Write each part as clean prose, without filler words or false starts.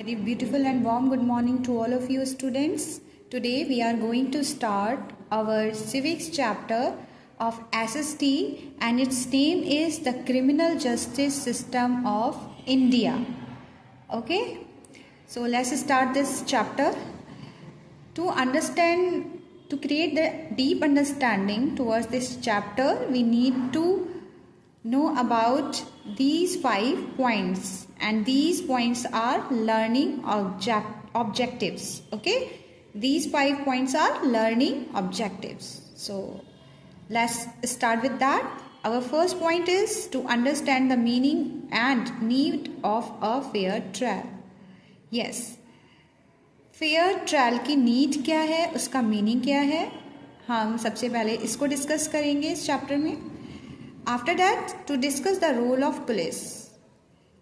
Very beautiful and warm good morning to all of you students. Today we are going to start our civics chapter of SST and its name is the Criminal Justice System of India. Okay, so let's start this chapter. To create the deep understanding towards this chapter, we need to know about these 5 points, and these points are learning objectives. Okay, these 5 points are learning objectives. So let's start with that. Our first point is to understand the meaning and need of a fair trial. Yes, fair trial की need क्या है, उसका meaning क्या है, हम सबसे पहले इसको डिस्कस करेंगे इस चैप्टर में. After that to discuss the role of police.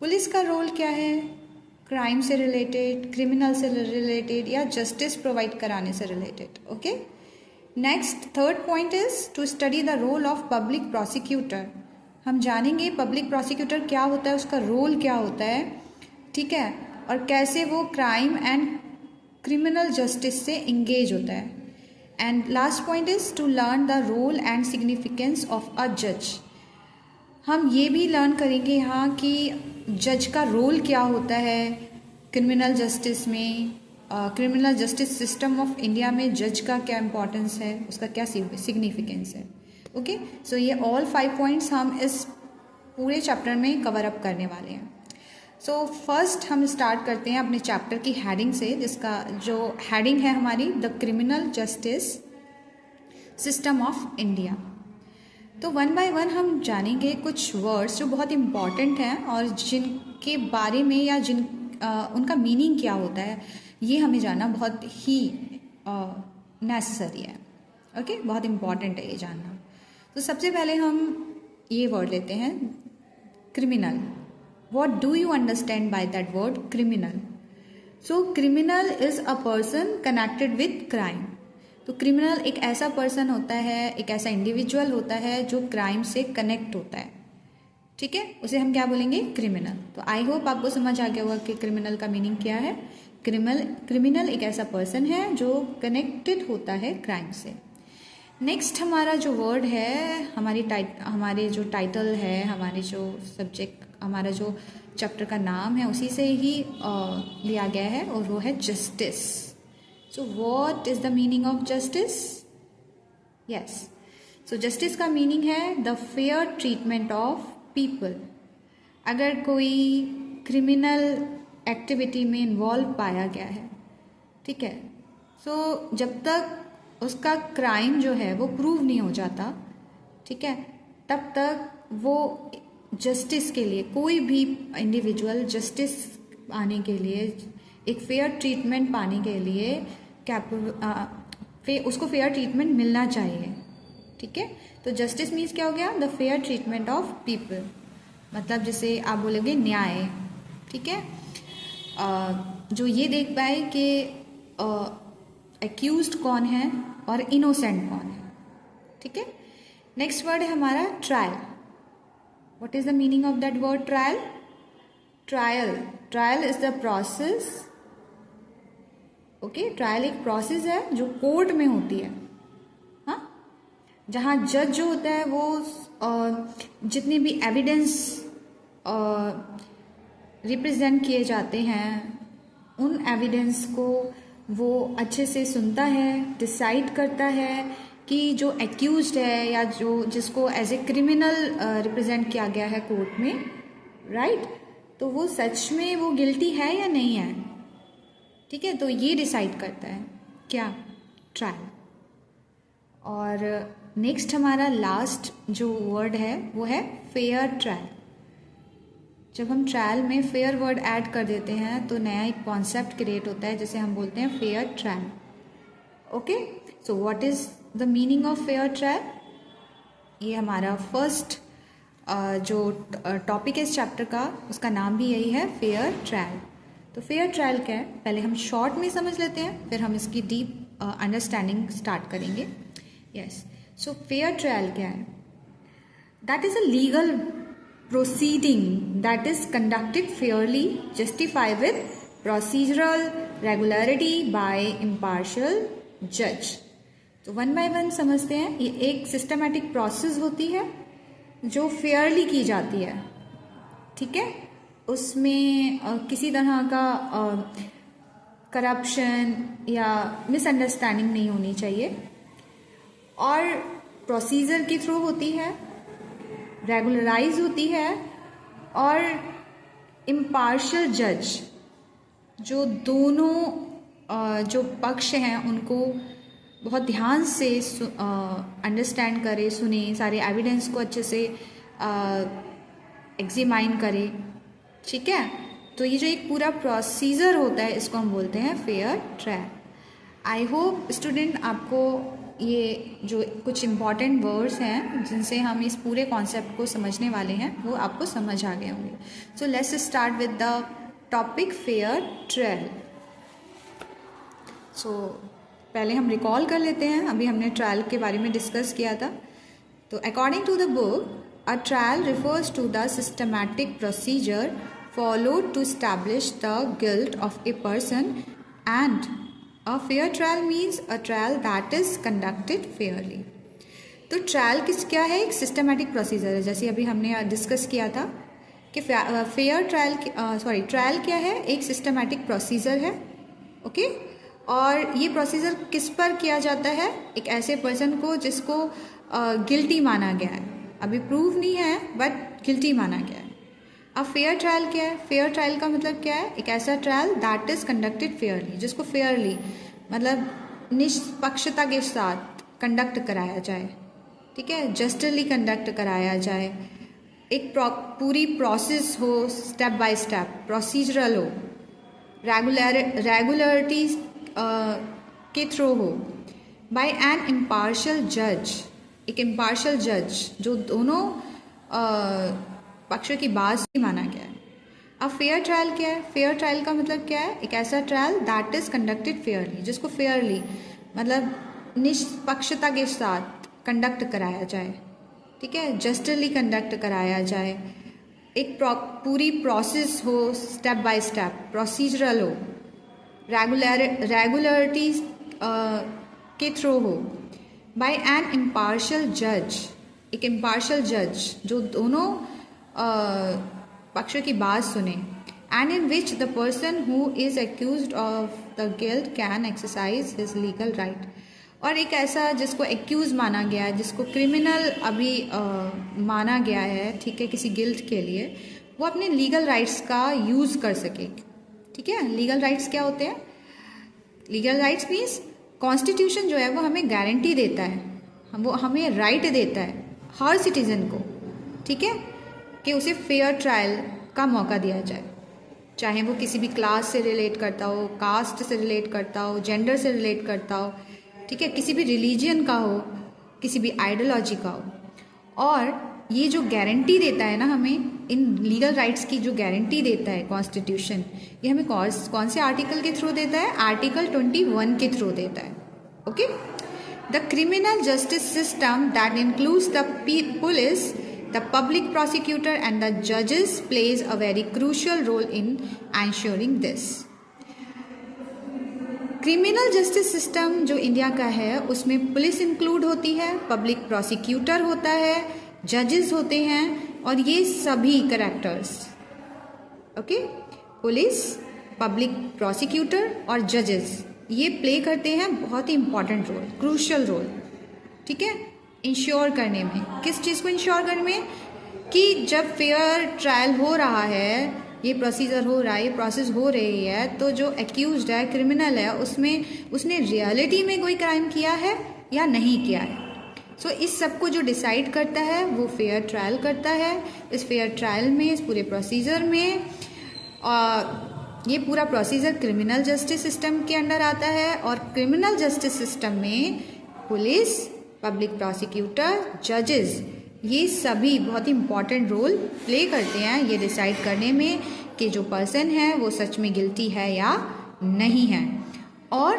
Police का रोल क्या है, क्राइम से रिलेटेड, क्रिमिनल से रिलेटेड या जस्टिस प्रोवाइड कराने से रिलेटेड. Okay, next third point is to study the role of public prosecutor. हम जानेंगे पब्लिक प्रोसिक्यूटर क्या होता है, उसका रोल क्या होता है, ठीक है, और कैसे वो क्राइम एंड क्रिमिनल जस्टिस से इंगेज होता है. And last point is to learn the role and significance of a जज. हम ये भी लर्न करेंगे यहाँ कि जज का रोल क्या होता है क्रिमिनल जस्टिस में, criminal justice system of India में जज का क्या इम्पोर्टेंस है, उसका क्या सिग्निफिकेंस है. ओके, सो ये ऑल 5 पॉइंट्स हम इस पूरे चैप्टर में कवर अप करने वाले हैं. सो फर्स्ट हम स्टार्ट करते हैं अपने चैप्टर की हेडिंग से, जिसका जो हेडिंग है हमारी the criminal justice system of India. तो वन बाय वन हम जानेंगे कुछ वर्ड्स जो बहुत इम्पॉर्टेंट हैं और जिनके बारे में या उनका मीनिंग क्या होता है ये हमें जानना बहुत ही नेसेसरी है. ओके, बहुत इम्पॉर्टेंट है ये जानना. तो सबसे पहले हम ये वर्ड लेते हैं criminal. What do you understand by that word criminal? So criminal is a person connected with crime. तो क्रिमिनल एक ऐसा पर्सन होता है, एक ऐसा इंडिविजुअल होता है जो क्राइम से कनेक्ट होता है. ठीक है, उसे हम क्या बोलेंगे, क्रिमिनल. तो आई होप आपको समझ आ गया होगा कि क्रिमिनल का मीनिंग क्या है. क्रिमिनल एक ऐसा पर्सन है जो कनेक्टेड होता है क्राइम से. नेक्स्ट हमारा जो वर्ड है, हमारे जो टाइटल है, हमारे जो सब्जेक्ट, हमारा जो चैप्टर का नाम है उसी से ही लिया गया है और वो है justice. So what is the meaning of justice? Yes, so justice का मीनिंग है the fair treatment of people. अगर कोई क्रिमिनल एक्टिविटी में इन्वॉल्व पाया गया है, ठीक है, सो जब तक उसका क्राइम जो है वो प्रूव नहीं हो जाता, ठीक है, तब तक वो जस्टिस के लिए, कोई भी इंडिविजुअल जस्टिस पाने के लिए, एक फेयर ट्रीटमेंट पाने के लिए उसको फेयर ट्रीटमेंट मिलना चाहिए. ठीक है, तो जस्टिस मीन्स क्या हो गया, the fair treatment of people. मतलब जैसे आप बोलोगे न्याय, ठीक है, जो ये देख पाए कि एक्यूज्ड कौन है और इनोसेंट कौन है. ठीक है, नेक्स्ट वर्ड है हमारा trial. What is the meaning of that word trial? Trial is the process. Okay, trial एक प्रोसेस है जो कोर्ट में होती है. हाँ, जहाँ जज जो होता है वो जितने भी एविडेंस रिप्रेजेंट किए जाते हैं उन एविडेंस को वो अच्छे से सुनता है, डिसाइड करता है कि जो एक्यूज्ड है या जो जिसको एज ए क्रिमिनल रिप्रेजेंट किया गया है कोर्ट में, राइट, तो वो सच में वो गिल्टी है या नहीं है. ठीक है, तो ये डिसाइड करता है क्या, ट्रायल. और नेक्स्ट हमारा लास्ट जो वर्ड है वो है फेयर ट्रायल. जब हम ट्रायल में फेयर वर्ड ऐड कर देते हैं तो नया एक कॉन्सेप्ट क्रिएट होता है जिसे हम बोलते हैं fair trial. Okay, so what is the meaning of fair trial? ये हमारा फर्स्ट जो टॉपिक है इस चैप्टर का, उसका नाम भी यही है, फेयर ट्रायल. तो फेयर ट्रायल क्या है, पहले हम शॉर्ट में समझ लेते हैं, फिर हम इसकी डीप अंडरस्टैंडिंग स्टार्ट करेंगे. यस, सो फेयर ट्रायल क्या है? That is a legal proceeding that is conducted fairly, justify with procedural regularity by impartial जज। तो वन बाय वन समझते हैं। ये एक सिस्टमैटिक प्रोसेस होती है जो फेयरली की जाती है, ठीक है। उसमें किसी तरह का करप्शन या मिसअंडरस्टैंडिंग नहीं होनी चाहिए, और प्रोसीजर के थ्रू होती है, रेगुलराइज होती है, और इम्पार्शियल जज जो दोनों जो पक्ष हैं उनको बहुत ध्यान से अंडरस्टैंड करे, सुने, सारे एविडेंस को अच्छे से एग्जामाइन करे, ठीक है। तो ये जो एक पूरा प्रोसीजर होता है इसको हम बोलते हैं fair trial. I hope student आपको ये जो कुछ इम्पॉर्टेंट वर्ड्स हैं जिनसे हम इस पूरे कॉन्सेप्ट को समझने वाले हैं वो आपको समझ आ गए होंगे। So let's start with the topic fair trial. So पहले हम रिकॉल कर लेते हैं, अभी हमने ट्रायल के बारे में डिस्कस किया था। तो according to the book, a trial refers to the systematic procedure followed to establish the guilt of a person, and a fair trial means a trial that is conducted fairly। तो trial क्या है? एक systematic procedure है, जैसे अभी हमने discuss किया था कि फेयर ट्रायल ट्रायल क्या है? एक सिस्टमैटिक प्रोसीजर है, ओके। और ये प्रोसीजर किस पर किया जाता है? एक ऐसे पर्सन को जिसको गिल्टी माना गया है, अभी प्रूव नहीं है बट गिल्टी माना गया है। अब फेयर ट्रायल क्या है? फेयर ट्रायल का मतलब क्या है? एक ऐसा trial that is conducted Fairlie, जिसको फेयरली मतलब निष्पक्षता के साथ कंडक्ट कराया जाए, ठीक है, जस्टिसली कंडक्ट कराया जाए, एक पूरी प्रोसेस हो, स्टेप बाय स्टेप प्रोसीजरल हो, रेगुलरिटी के थ्रू हो, बाय एन इम्पार्शियल जज, एक इम्पार्शियल जज जो दोनों पक्षों की बात से माना गया है। अब फेयर ट्रायल क्या है? फेयर ट्रायल का मतलब क्या है? एक ऐसा trial that is conducted Fairlie, जिसको फेयरली मतलब निष्पक्षता के साथ कंडक्ट कराया जाए, ठीक है, जस्टिसली कंडक्ट कराया जाए, एक पूरी प्रोसेस हो, स्टेप बाय स्टेप प्रोसीजरल हो, रेगुलरिटी के थ्रू हो, बाय एन इम्पार्शियल जज, एक इम्पार्शियल जज जो दोनों पक्षों की बात सुने, and in which the person who is accused of the guilt can exercise his legal right. और एक ऐसा जिसको एक्यूज माना गया है, जिसको क्रिमिनल अभी माना गया है, ठीक है, किसी गिल्ट के लिए, वो अपने लीगल राइट्स का यूज़ कर सके, ठीक है। लीगल राइट्स क्या होते हैं? लीगल राइट्स मीन्स कॉन्स्टिट्यूशन जो है वो हमें गारंटी देता है, वो हमें राइट देता है हर सिटीजन को, ठीक है, कि उसे फेयर ट्रायल का मौका दिया जाए, चाहे वो किसी भी क्लास से रिलेट करता हो, कास्ट से रिलेट करता हो, जेंडर से रिलेट करता हो, ठीक है, किसी भी रिलीजन का हो, किसी भी आइडियोलॉजी का हो। और ये जो गारंटी देता है ना हमें, इन लीगल राइट्स की जो गारंटी देता है कॉन्स्टिट्यूशन, ये हमें कौन से आर्टिकल के थ्रू देता है? आर्टिकल 21 के थ्रू देता है, okay. The criminal justice system that includes the police, the public prosecutor and the judges plays a very crucial role in ensuring this। Criminal justice system जो इंडिया का है उसमें पुलिस इंक्लूड होती है, public prosecutor होता है, जजेस होते हैं, और ये सभी characters, okay, police, public prosecutor और जजेस, ये प्ले करते हैं बहुत ही इंपॉर्टेंट रोल, क्रूशियल रोल, ठीक है, इंश्योर करने में। किस चीज़ को इंश्योर करने में? कि जब फेयर ट्रायल हो रहा है, ये प्रोसीजर हो रहा है, ये प्रोसेस हो रही है, तो जो एक्यूज्ड है, क्रिमिनल है, उसने रियलिटी में कोई क्राइम किया है या नहीं किया है। सो इस सब को जो डिसाइड करता है वो फेयर ट्रायल करता है। इस फेयर ट्रायल में, इस पूरे प्रोसीजर में, ये पूरा प्रोसीजर क्रिमिनल जस्टिस सिस्टम के अंडर आता है, और क्रिमिनल जस्टिस सिस्टम में पुलिस, पब्लिक प्रोसिक्यूटर, जजेस, ये सभी बहुत ही इम्पॉर्टेंट रोल प्ले करते हैं ये डिसाइड करने में कि जो पर्सन है वो सच में गिल्टी है या नहीं है। और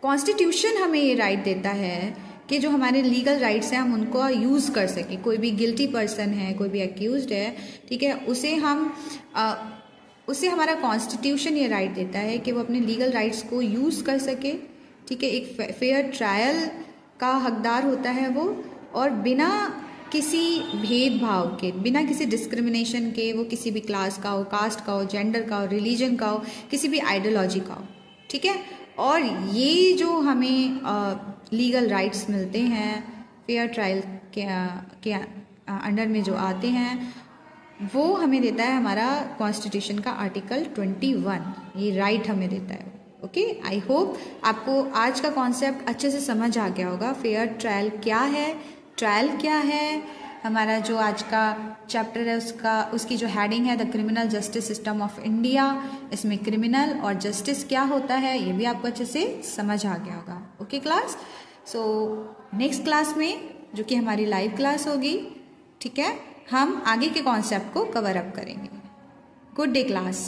कॉन्स्टिट्यूशन हमें ये राइट देता है कि जो हमारे लीगल राइट्स हैं हम उनको यूज़ कर सकें। कोई भी गिल्टी पर्सन है, कोई भी एक्यूज्ड है, ठीक है, उसे हम उसे हमारा कॉन्स्टिट्यूशन ये राइट देता है कि वो अपने लीगल राइट्स को यूज़ कर सके, ठीक है। एक फेयर ट्रायल का हकदार होता है वो, और बिना किसी भेदभाव के, बिना किसी डिस्क्रिमिनेशन के, वो किसी भी क्लास का हो, कास्ट का हो, जेंडर का हो, रिलीजन का हो, किसी भी आइडियोलॉजी का हो, ठीक है। और ये जो हमें लीगल राइट्स मिलते हैं फेयर ट्रायल के अंडर में जो आते हैं, वो हमें देता है हमारा कॉन्स्टिट्यूशन का आर्टिकल 21, ये राइट हमें देता है। ओके, आई होप आपको आज का कॉन्सेप्ट अच्छे से समझ आ गया होगा। फेयर ट्रायल क्या है, ट्रायल क्या है, हमारा जो आज का चैप्टर है उसकी जो हेडिंग है the criminal justice system of India, इसमें क्रिमिनल और जस्टिस क्या होता है ये भी आपको अच्छे से समझ आ गया होगा। Okay class, so next class में जो कि हमारी लाइव क्लास होगी, ठीक है, हम आगे के कॉन्सेप्ट को कवर अप करेंगे। Good day class.